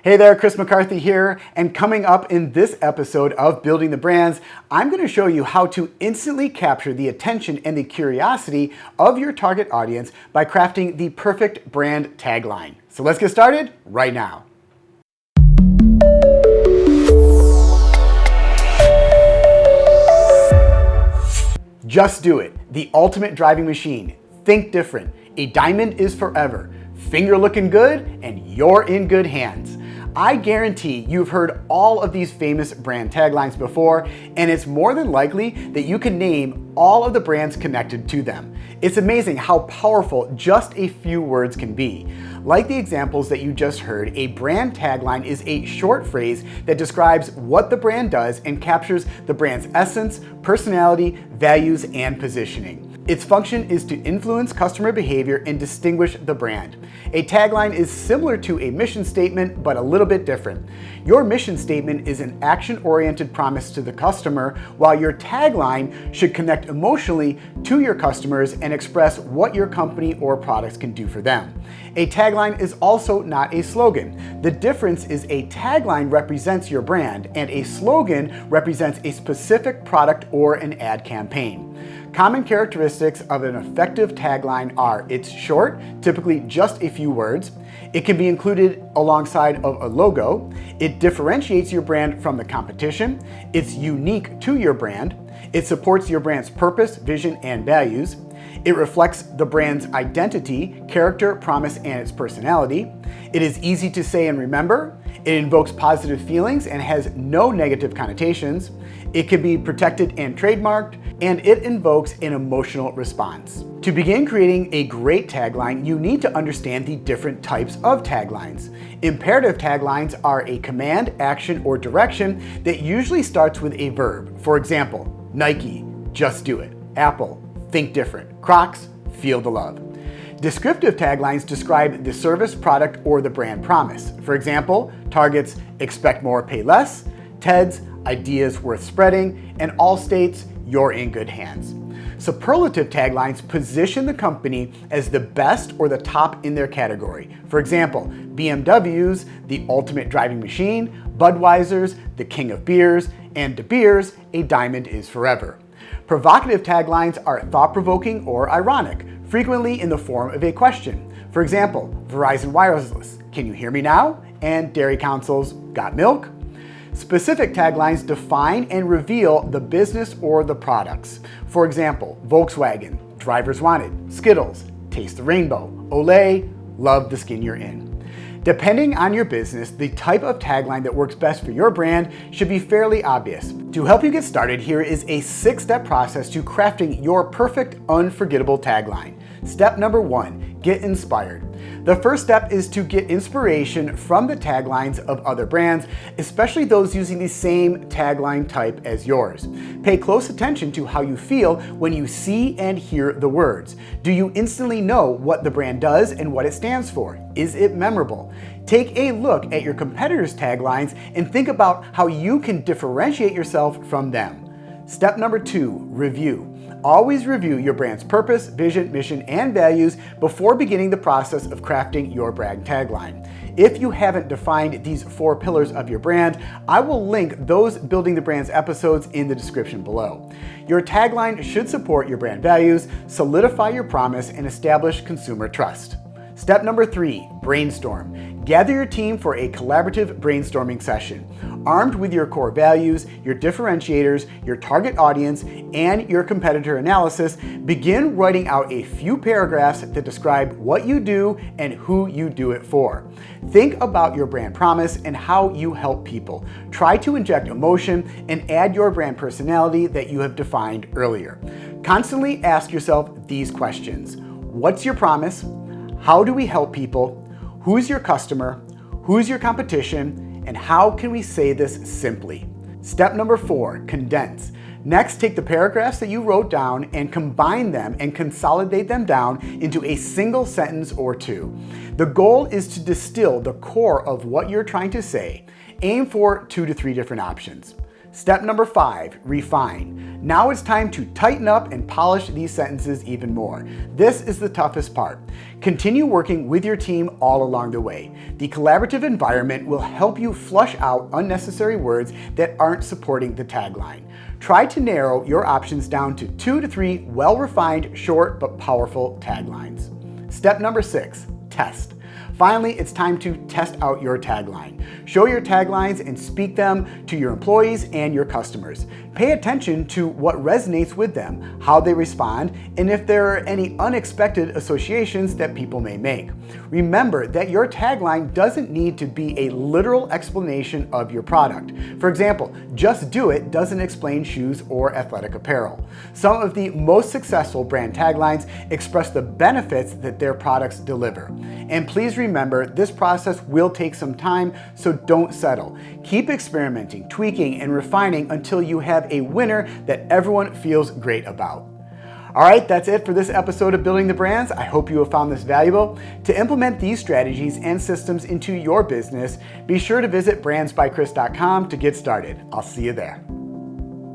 Hey there, Chris McCarthy here, and coming up in this episode of Building the Brands, I'm going to show you how to instantly capture the attention and the curiosity of your target audience by crafting the perfect brand tagline. So let's get started right now. Just do it. The ultimate driving machine. Think different. A diamond is forever. Finger looking good, and you're in good hands. I guarantee you've heard all of these famous brand taglines before, and it's more than likely that you can name all of the brands connected to them. It's amazing how powerful just a few words can be. Like the examples that you just heard, a brand tagline is a short phrase that describes what the brand does and captures the brand's essence, personality, values, and positioning. Its function is to influence customer behavior and distinguish the brand. A tagline is similar to a mission statement, but a little bit different. Your mission statement is an action-oriented promise to the customer, while your tagline should connect emotionally to your customers and express what your company or products can do for them. A tagline is also not a slogan. The difference is a tagline represents your brand, and a slogan represents a specific product or an ad campaign. Common characteristics of an effective tagline are it's short, typically just a few words. It can be included alongside of a logo. It differentiates your brand from the competition. It's unique to your brand. It supports your brand's purpose, vision, and values. It reflects the brand's identity, character, promise, and its personality. It is easy to say and remember. It invokes positive feelings and has no negative connotations. It can be protected and trademarked, and it invokes an emotional response. To begin creating a great tagline, you need to understand the different types of taglines. Imperative taglines are a command, action, or direction that usually starts with a verb. For example, Nike, just do it. Apple, think different. Crocs, feel the love. Descriptive taglines describe the service, product, or the brand promise. For example, Target's expect more, pay less, Ted's ideas worth spreading, and Allstate's you're in good hands. Superlative taglines position the company as the best or the top in their category. For example, BMW's the ultimate driving machine, Budweiser's the king of beers, and De Beers, a diamond is forever. Provocative taglines are thought-provoking or ironic, frequently in the form of a question. For example, Verizon Wireless, can you hear me now? And Dairy Council's got milk? Specific taglines define and reveal the business or the products. For example, Volkswagen, drivers wanted, Skittles, taste the rainbow, Olay, love the skin you're in. Depending on your business, the type of tagline that works best for your brand should be fairly obvious. To help you get started, here is a 6-step process to crafting your perfect, unforgettable tagline. Step number 1, get inspired. The first step is to get inspiration from the taglines of other brands, especially those using the same tagline type as yours. Pay close attention to how you feel when you see and hear the words. Do you instantly know what the brand does and what it stands for? Is it memorable? Take a look at your competitors' taglines and think about how you can differentiate yourself from them. Step number 2, review. Always review your brand's purpose, vision, mission, and values before beginning the process of crafting your brand tagline. If you haven't defined these 4 pillars of your brand, I will link those Building the Brands episodes in the description below. Your tagline should support your brand values, solidify your promise, and establish consumer trust. Step number 3, brainstorm. Gather your team for a collaborative brainstorming session. Armed with your core values, your differentiators, your target audience, and your competitor analysis, begin writing out a few paragraphs that describe what you do and who you do it for. Think about your brand promise and how you help people. Try to inject emotion and add your brand personality that you have defined earlier. Constantly ask yourself these questions. What's your promise? How do we help people? Who's your customer? Who's your competition? And how can we say this simply? Step number 4, condense. Next, take the paragraphs that you wrote down and combine them and consolidate them down into a single sentence or 2. The goal is to distill the core of what you're trying to say. Aim for 2 to 3 different options. Step number 5, refine. Now it's time to tighten up and polish these sentences even more. This is the toughest part. Continue working with your team all along the way. The collaborative environment will help you flush out unnecessary words that aren't supporting the tagline. Try to narrow your options down to 2 to 3 well-refined, short but powerful taglines. Step number 6, test. Finally, it's time to test out your tagline. Show your taglines and speak them to your employees and your customers. Pay attention to what resonates with them, how they respond, and if there are any unexpected associations that people may make. Remember that your tagline doesn't need to be a literal explanation of your product. For example, "Just do it" doesn't explain shoes or athletic apparel. Some of the most successful brand taglines express the benefits that their products deliver. And please remember, this process will take some time, so don't settle. Keep experimenting, tweaking, and refining until you have a winner that everyone feels great about. All right, that's it for this episode of Building the Brands. I hope you have found this valuable. To implement these strategies and systems into your business, be sure to visit brandsbychris.com to get started. I'll see you there.